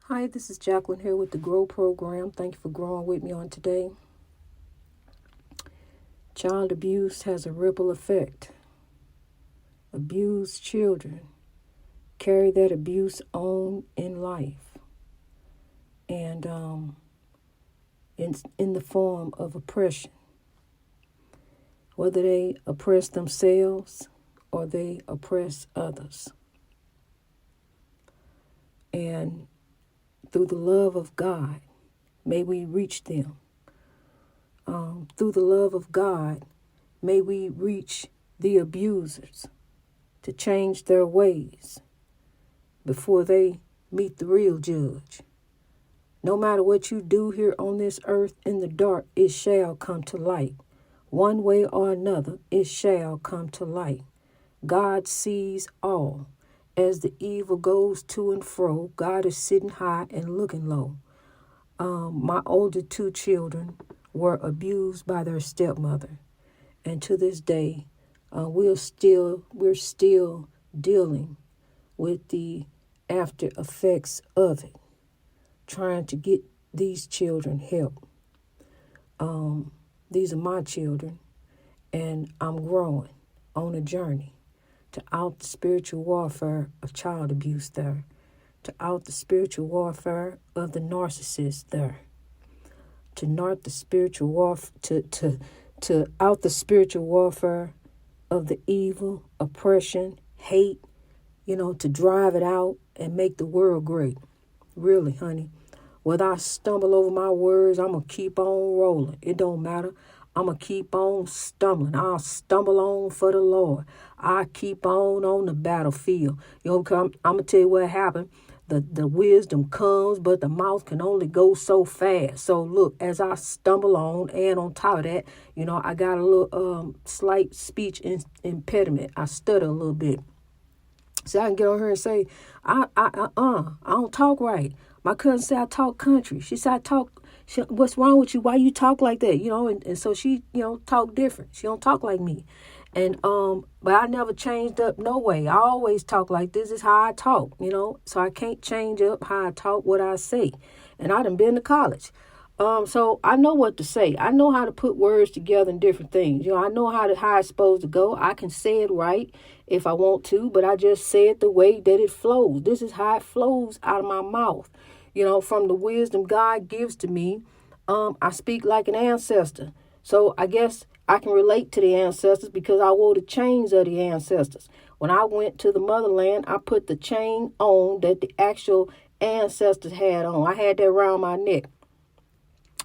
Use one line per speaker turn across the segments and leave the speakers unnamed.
Hi, this is Jacqueline here with the GROW program. Thank you for growing with me on today. Child abuse has a ripple effect. Abused children carry that abuse on in life and in the form of oppression, whether they oppress themselves or they oppress others. And through the love of God, may we reach them. Through the love of God, may we reach the abusers to change their ways before they meet the real judge. No matter what you do here on this earth in the dark, it shall come to light. One way or another, it shall come to light. God sees all. As the evil goes to and fro, God is sitting high and looking low. My older two children were abused by their stepmother, and to this day, we're still dealing with the after effects of it, trying to get these children help. These are my children, and I'm growing on a journey to out the spiritual warfare of child abuse there, to out the spiritual warfare of the narcissist there, to out the spiritual warfare of the evil, oppression, hate, to drive it out and make the world great. Really, honey. Whether I stumble over my words, I'm going to keep on rolling. It don't matter. I'm going to keep on stumbling. I'll stumble on for the Lord. I keep on the battlefield. I'm going to tell you what happened. The wisdom comes, but the mouth can only go so fast. So look, as I stumble on, and on top of that, I got a little slight speech impediment. I stutter a little bit. So I can get on her and say, I don't talk right. My cousin said I talk country. She said what's wrong with you? Why you talk like that? And so she, talk different. She don't talk like me. And but I never changed up no way. I always talk like this is how I talk, so I can't change up how I talk, what I say. And I done been to college. So I know what to say. I know how to put words together and different things. I know how it's supposed to go. I can say it right if I want to, but I just say it the way that it flows. This is how it flows out of my mouth. From the wisdom God gives to me, I speak like an ancestor. So I guess I can relate to the ancestors because I wore the chains of the ancestors. When I went to the motherland, I put the chain on that the actual ancestors had on. I had that around my neck.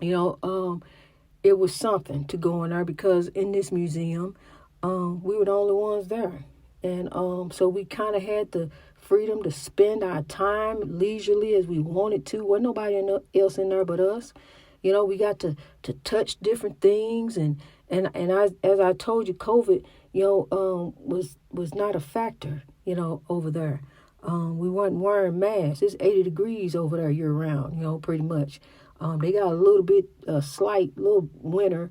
It was something to go in there because in this museum, we were the only ones there. And so we kind of had the freedom to spend our time leisurely as we wanted to. Wasn't nobody else in there but us. We got to touch different things. And as I told you, COVID, was not a factor, over there. We weren't wearing masks. It's 80 degrees over there year round, pretty much. They got a little bit, slight little winter,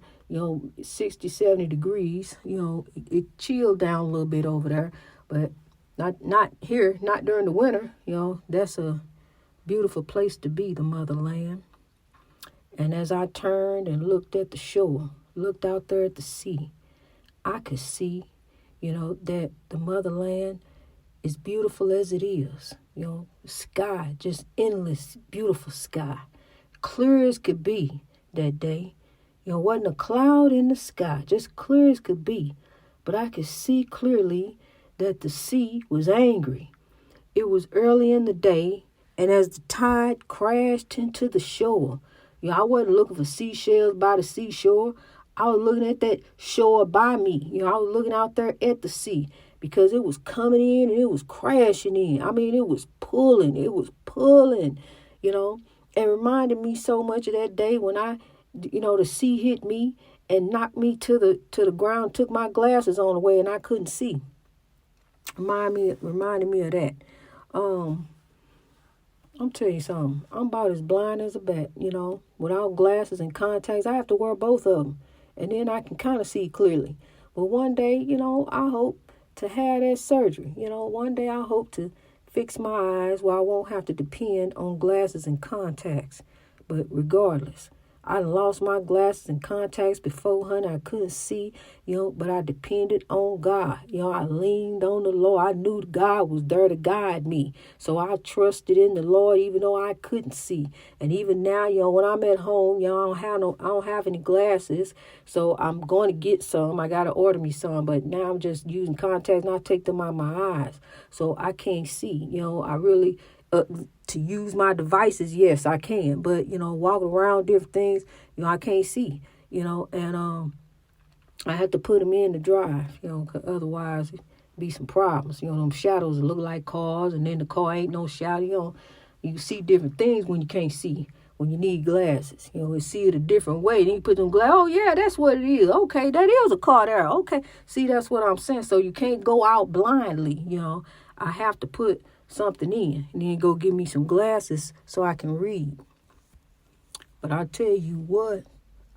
60, 70 degrees. It chilled down a little bit over there, but not here, not during the winter. That's a beautiful place to be, the motherland. And as I turned and looked at the shore, looked out there at the sea, I could see, that the motherland is beautiful as it is. Sky, just endless, beautiful sky. Clear as could be that day. Wasn't a cloud in the sky, just clear as could be. But I could see clearly that the sea was angry. It was early in the day, and as the tide crashed into the shore, I wasn't looking for seashells by the seashore. I was looking at that shore by me. I was looking out there at the sea because it was coming in and it was crashing in. I mean, it was pulling, and reminded me so much of that day when the sea hit me and knocked me to the ground, took my glasses on away, and I couldn't see. Reminded me of that. I'm telling you something. I'm about as blind as a bat, without glasses and contacts. I have to wear both of them, and then I can kind of see clearly. But one day, I hope to have that surgery. One day I hope to fix my eyes where I won't have to depend on glasses and contacts. But regardless, I lost my glasses and contacts before, honey. I couldn't see, but I depended on God. I leaned on the Lord. I knew God was there to guide me. So I trusted in the Lord even though I couldn't see. And even now, when I'm at home, I don't have any glasses. So I'm going to get some. I got to order me some. But now I'm just using contacts and I take them out of my eyes. So I can't see. I really... to use my devices, yes, I can. But, walking around different things, I can't see, and I have to put them in the drive, 'cause otherwise it'd be some problems. Them shadows look like cars, and then the car ain't no shadow. You see different things when you can't see, when you need glasses. You see it a different way. Then you put them glasses, oh, yeah, that's what it is. Okay, that is a car there. Okay, see, that's what I'm saying. So you can't go out blindly, I have to put something in and then go get me some glasses so I can read. But I tell you what,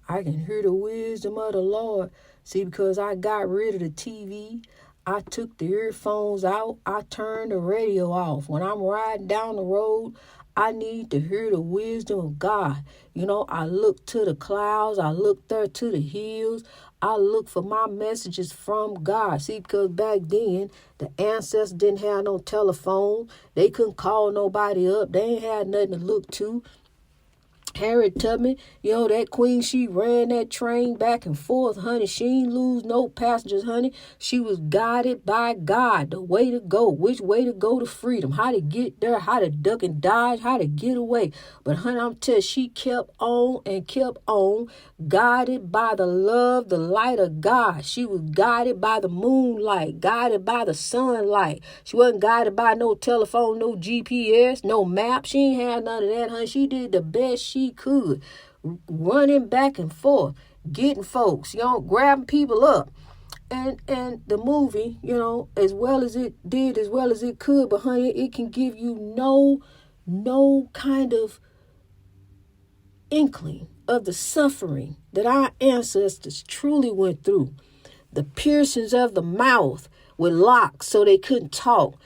I can hear the wisdom of the Lord. See, because I got rid of the TV, I took the earphones out, I turned the radio off. When I'm riding down the road, I need to hear the wisdom of God. I look to the clouds, I look there to the hills. I look for my messages from God. See, because back then, the ancestors didn't have no telephone. They couldn't call nobody up. They ain't had nothing to look to. Harriet Tubman, that queen, she ran that train back and forth, honey. She ain't lose no passengers, honey. She was guided by God, the way to go, which way to go to freedom, how to get there, how to duck and dodge, how to get away. But, honey, I'm telling you, she kept on and kept on, guided by the love, the light of God. She was guided by the moonlight, guided by the sunlight. She wasn't guided by no telephone, no GPS, no map. She ain't had none of that, honey. She did the best she could, running back and forth, getting folks, grabbing people up. And the movie, as well as it did, as well as it could, but honey, it can give you no kind of inkling of the suffering that our ancestors truly went through. The piercings of the mouth with locks so they couldn't talk.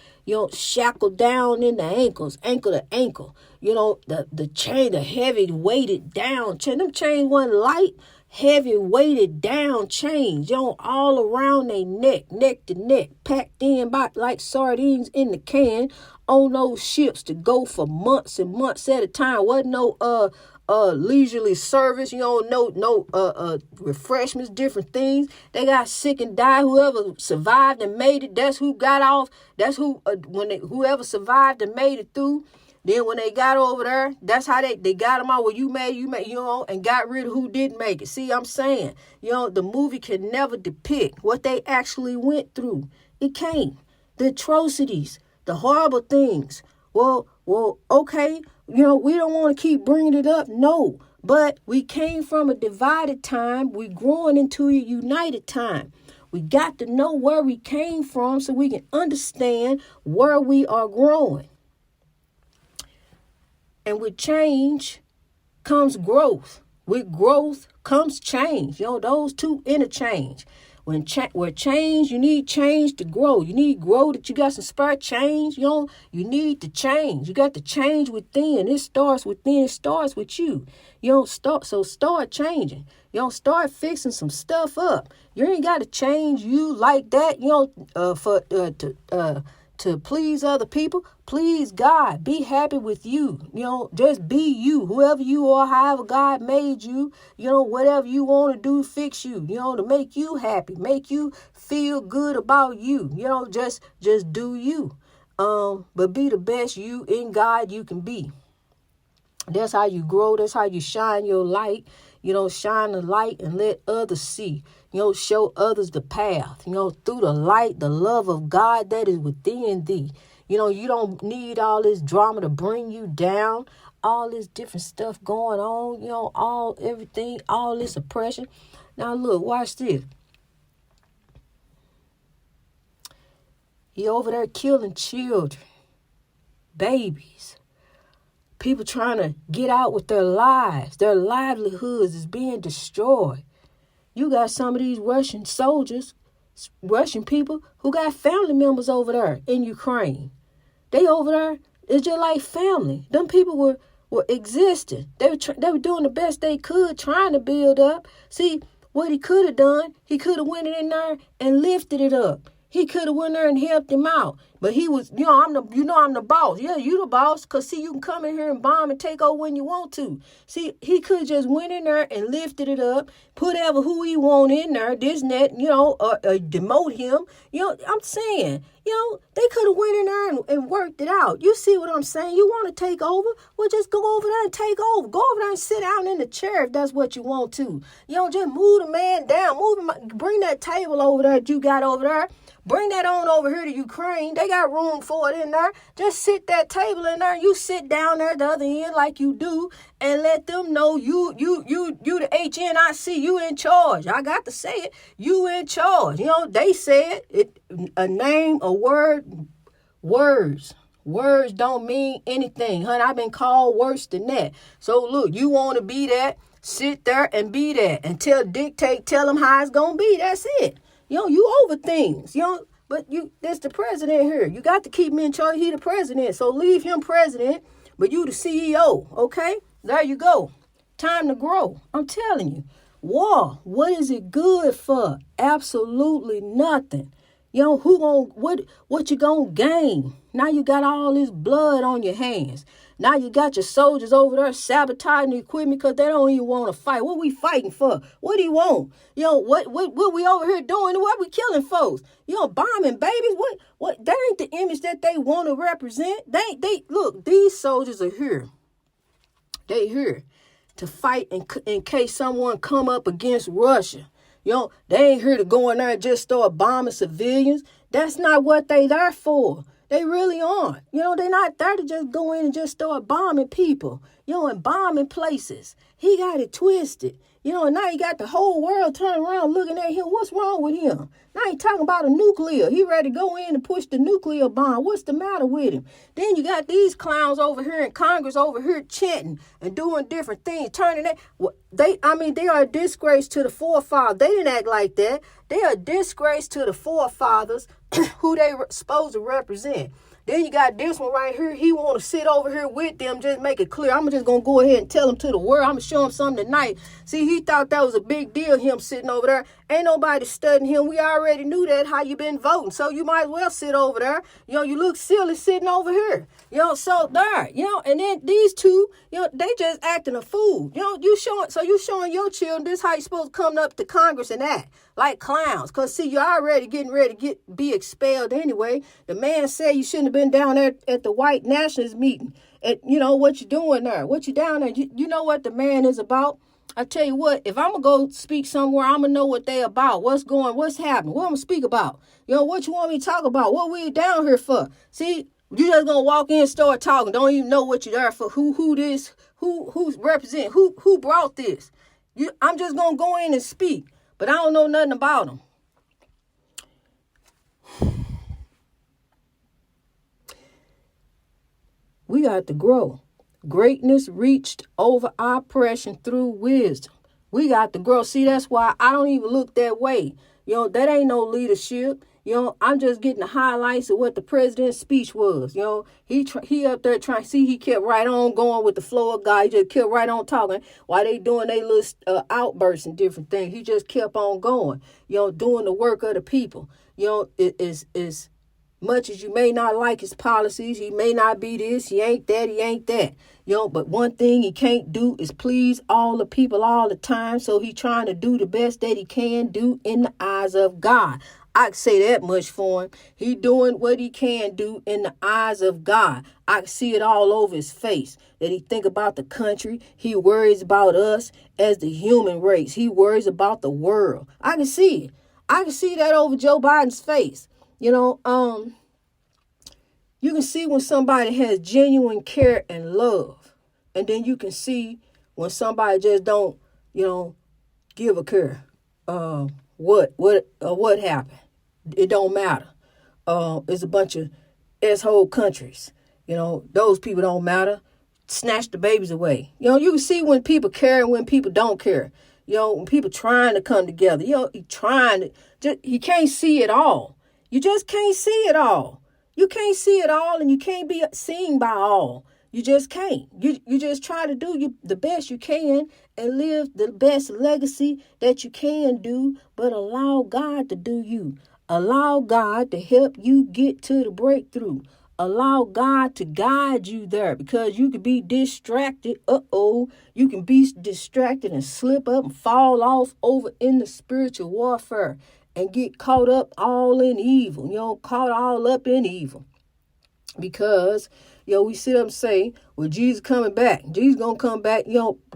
Shackled down in the ankles, ankle to ankle. The chain, the heavy weighted down chain. Them chains wasn't light, heavy weighted down chains, all around their neck to neck, packed in by like sardines in the can on those ships to go for months and months at a time. Wasn't no leisurely service, no refreshments, different things. They got sick and died. Whoever survived and made it, that's who got off. That's who, whoever survived and made it through. Then when they got over there, that's how they got them out. Well, you made, and got rid of who didn't make it. See, I'm saying, the movie can never depict what they actually went through. It can't. The atrocities, the horrible things. Well, okay. We don't want to keep bringing it up. No, but we came from a divided time. We're growing into a united time. We got to know where we came from so we can understand where we are growing. And with change comes growth. With growth comes change. Those two interchange. Where change, you need change to grow. You need grow that you got some spirit change. You need to change. You got to change within. It starts within. It starts with you. Start changing. Start fixing some stuff up. You ain't got to change you like that, to please other people. Please God. Be happy with you. Just be you. Whoever you are, however God made you, whatever you want to do, fix you, to make you happy, make you feel good about you. Just do you. But be the best you in God you can be. That's how you grow. That's how you shine your light. Shine the light and let others see. Show others the path. Through the light, the love of God that is within thee. You don't need all this drama to bring you down. All this different stuff going on. Everything, all this oppression. Now look, watch this. He over there killing children, babies. People trying to get out with their lives. Their livelihoods is being destroyed. You got some of these Russian soldiers, Russian people who got family members over there in Ukraine. They over there, it's just like family. Them people were existing. They were doing the best they could, trying to build up. See, what he could have done, he could have went in there and lifted it up. He could have went there and helped him out. But he was, I'm the boss. Yeah, you the boss. Because, see, you can come in here and bomb and take over when you want to. See, he could have just went in there and lifted it up, put who he want in there, this and that, demote him. I'm saying, they could have went in there and worked it out. You see what I'm saying? You want to take over? Well, just go over there and take over. Go over there and sit down in the chair if that's what you want to. Just move the man down. Bring that table over there that you got over there. Bring that on over here to Ukraine. They got room for it in there. Just sit that table in there. You sit down there at the other end like you do and let them know you the HNIC. You in charge. I got to say it. You in charge. They said it. A name, a word, words. Words don't mean anything, honey. I've been called worse than that. So look, you want to be that? Sit there and be that and tell them how it's gonna be. That's it. You over things, but there's the president here. You got to keep him in charge. He the president. So leave him president, but you the CEO, okay? There you go. Time to grow. I'm telling you. War, what is it good for? Absolutely nothing. What you gonna gain? Now you got all this blood on your hands. Now you got your soldiers over there sabotaging the equipment because they don't even want to fight. What we fighting for? What do you want? What we over here doing? What we killing folks? Bombing babies? What? That ain't the image that they want to represent. They look, these soldiers are here. They here to fight in case someone come up against Russia. They ain't here to go in there and just start bombing civilians. That's not what they there for. They really aren't. They're not there to just go in and just start bombing people, and bombing places. He got it twisted. And now he got the whole world turning around looking at him. What's wrong with him? Now he talking about a nuclear. He ready to go in and push the nuclear bomb. What's the matter with him? Then you got these clowns over here in Congress over here chanting and doing different things, turning that. They are a disgrace to the forefathers. They didn't act like that. They are a disgrace to the forefathers who they supposed to represent. Then you got this one right here. He want to sit over here with them, just make it clear. I'm just going to go ahead and tell him to the world. I'm going to show him something tonight. See, he thought that was a big deal, him sitting over there. Ain't nobody studying him. We already knew that, how you been voting. So you might as well sit over there. You look silly sitting over here. So there, and then these two, they just acting a fool. You showing your children this how you supposed to come up to Congress and act like clowns. Because, see, you're already getting ready to be expelled anyway. The man said you shouldn't have been down there at the white nationalist meeting. And, what you doing there? What you down there? You know what the man is about? I tell you what, if I'm going to go speak somewhere, I'm going to know what they about. What's happening? What I'm going to speak about? What you want me to talk about? What we down here for? See, you just going to walk in and start talking. Don't even know what you're there for. Who's represent? Who brought this? I'm just going to go in and speak. But I don't know nothing about them. We got to grow. Greatness reached over oppression through wisdom. We got to grow. See, that's why I don't even look that way. That ain't no leadership. I'm just getting the highlights of what the president's speech was. He up there trying to see, he kept right on going with the flow of God. He just kept right on talking while they doing their little outbursts and different things. He just kept on going, doing the work of the people. Is much as you may not like his policies, he may not be this, he ain't that. But one thing he can't do is please all the people all the time. So he trying to do the best that he can do in the eyes of God. I can say that much for him. He doing what he can do in the eyes of God. I can see it all over his face that he think about the country. He worries about us as the human race. He worries about the world. I can see it. I can see that over Joe Biden's face. You can see when somebody has genuine care and love. And then you can see when somebody just don't, give a care. What happened? It don't matter. It's a bunch of asshole countries. Those people don't matter. Snatch the babies away. You can see when people care and when people don't care. When people trying to come together. He can't see it all. You just can't see it all. You can't see it all, and you can't be seen by all. You just can't. You just try to do the best you can and live the best legacy that you can do, but allow God to do you. Allow God to help you get to the breakthrough. Allow God to guide you there, because you could be distracted. You can be distracted and slip up and fall off over in the spiritual warfare and get caught up all in evil, caught all up in evil. Because, we sit up and say, well, Jesus coming back. Jesus going to come back.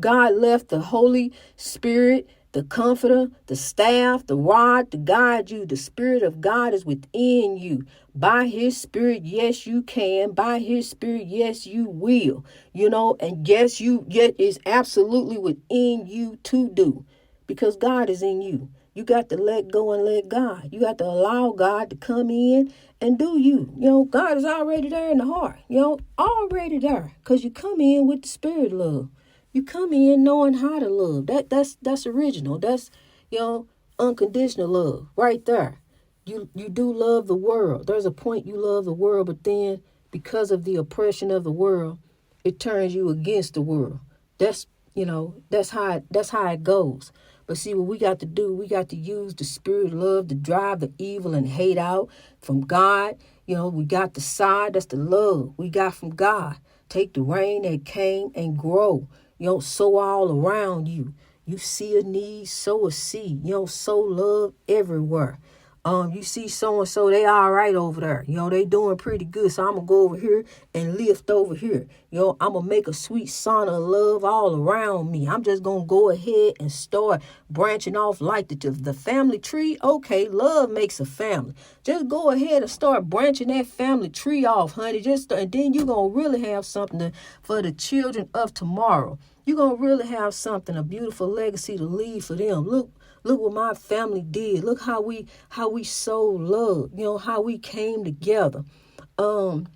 God left the Holy Spirit, the Comforter, the staff, the rod to guide you. The Spirit of God is within you. By His Spirit, yes, you can. By His Spirit, yes, you will. And yes, yet is absolutely within you to do, because God is in you. You got to let go and let God. You got to allow God to come in and do you. God is already there in the heart. Already there. Because you come in with the spirit of love. You come in knowing how to love. That's original. That's, unconditional love right there. You do love the world. There's a point you love the world, but then because of the oppression of the world, it turns you against the world. That's how it goes. But see, what we got to do, we got to use the spirit of love to drive the evil and hate out from God. We got the side, that's the love we got from God. Take the rain that came and grow. Sow all around you. You see a need, sow a seed. Sow love everywhere. You see so-and-so, they all right over there. They doing pretty good. So I'm going to go over here and lift over here. I'm going to make a sweet sauna of love all around me. I'm just going to go ahead and start branching off like the family tree. Okay, love makes a family. Just go ahead and start branching that family tree off, honey. And then you're going to really have something for the children of tomorrow. You're going to really have something, a beautiful legacy to leave for them. Look what my family did. Look how we sowed love. How we came together. I'm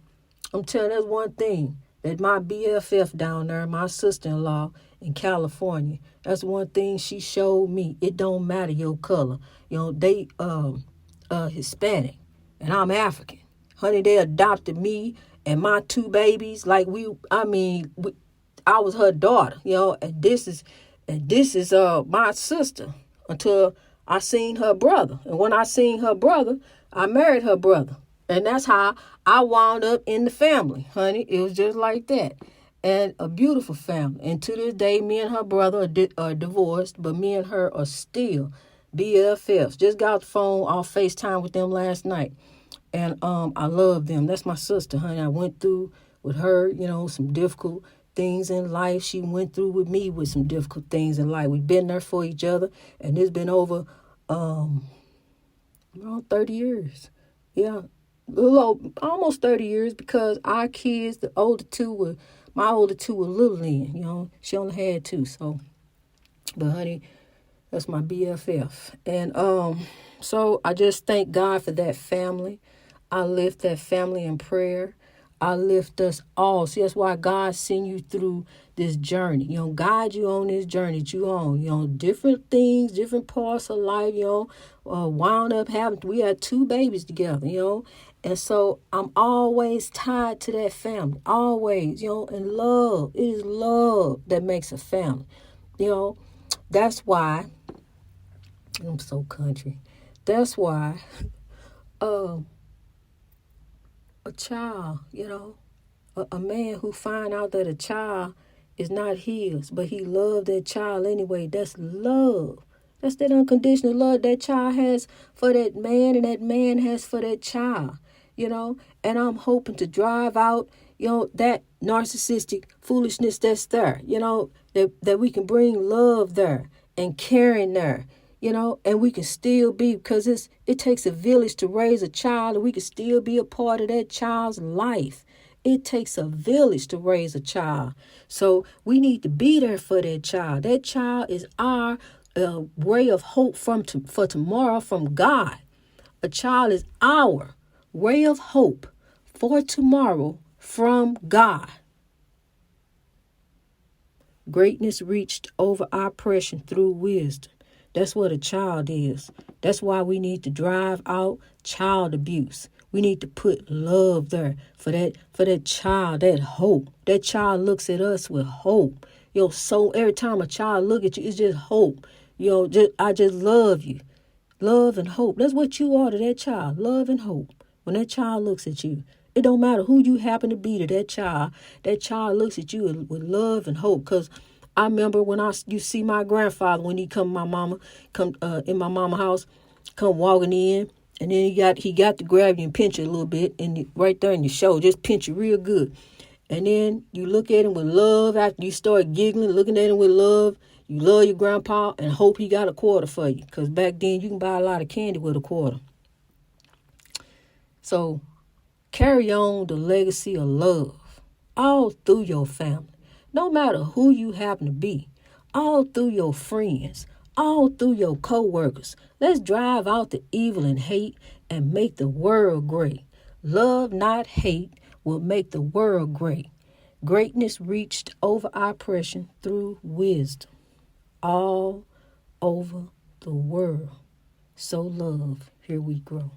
telling you, that's one thing that my BFF down there, my sister-in-law in California, that's one thing she showed me. It don't matter your color. They Hispanic and I'm African. Honey, they adopted me and my two babies I was her daughter, and this is my sister, until I seen her brother. And when I seen her brother, I married her brother. And that's how I wound up in the family, honey. It was just like that. And a beautiful family. And to this day, me and her brother are divorced, but me and her are still BFFs. Just got the phone off FaceTime with them last night. And I love them. That's my sister, honey. I went through with her, some difficult things in life. She went through with me with some difficult things in life. We've been there for each other, and it's been over around 30 years. Yeah, almost 30 years, because our kids, my older two were little then. She only had two. So, but honey, that's my BFF. And so I just thank God for that family. I lift that family in prayer. I lift us all. See, that's why God sent you through this journey. Guide you on this journey that you on. Different things, different parts of life, wound up having. We had two babies together, And so I'm always tied to that family. Always, and love. It is love that makes a family. That's why I'm so country. That's why a child, a man who find out that a child is not his, but he loved that child anyway. That's love. That's that unconditional love that child has for that man and that man has for that child, And I'm hoping to drive out, that narcissistic foolishness that's there, that we can bring love there and caring there. And we can still be, because it takes a village to raise a child, and we can still be a part of that child's life. It takes a village to raise a child. So we need to be there for that child. That child is our ray of hope for tomorrow from God. A child is our ray of hope for tomorrow from God. Greatness reached over oppression through wisdom. That's what a child is. That's why we need to drive out child abuse. We need to put love there for that child, that hope. That child looks at us with hope. So every time a child look at you, it's just hope. I just love you. Love and hope. That's what you are to that child. Love and hope. When that child looks at you, it don't matter who you happen to be to that child. That child looks at you with love and hope. Because I remember when you see my grandfather, when he come in my mama house, come walking in, and then he got to grab you and pinch you a little bit, and right there in your shoulder, just pinch you real good. And then you look at him with love. After you start giggling, looking at him with love, you love your grandpa and hope he got a quarter for you. Because back then, you can buy a lot of candy with a quarter. So carry on the legacy of love all through your family. No matter who you happen to be. All through your friends. All through your co-workers. Let's drive out the evil and hate and make the world great. Love, not hate, will make the world great. Greatness reached over oppression through wisdom. All over the world. So love, here we grow.